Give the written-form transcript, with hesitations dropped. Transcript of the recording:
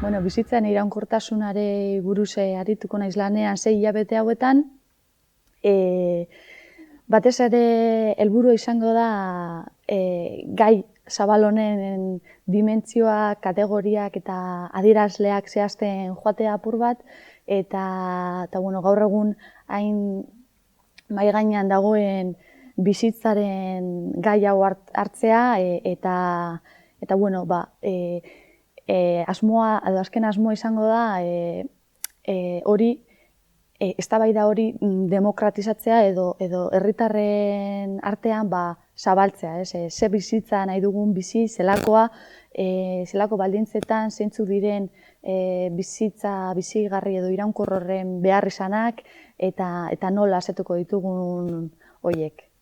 Bizitzan iraunkortasunari buruz arituko naiz lanean 6 hilabete hauetan. Batez ere helburua izango da gai zabal honen dimentsioak, kategoriak eta adierazleak zehazten joatea apur bat, eta gaur egun hain mahai gainean dagoen bizitzaren gai hau hartzea azken asmoa izango da eztabaida hori demokratizatzea edo herritarren artean zabaltzea, ze bizitza nahi dugun bizi, zelako baldintzetan, zeintzuk diren bizitza bizigarri edo iraunkor horren beharrizanak eta nola asetuko ditugun horiek.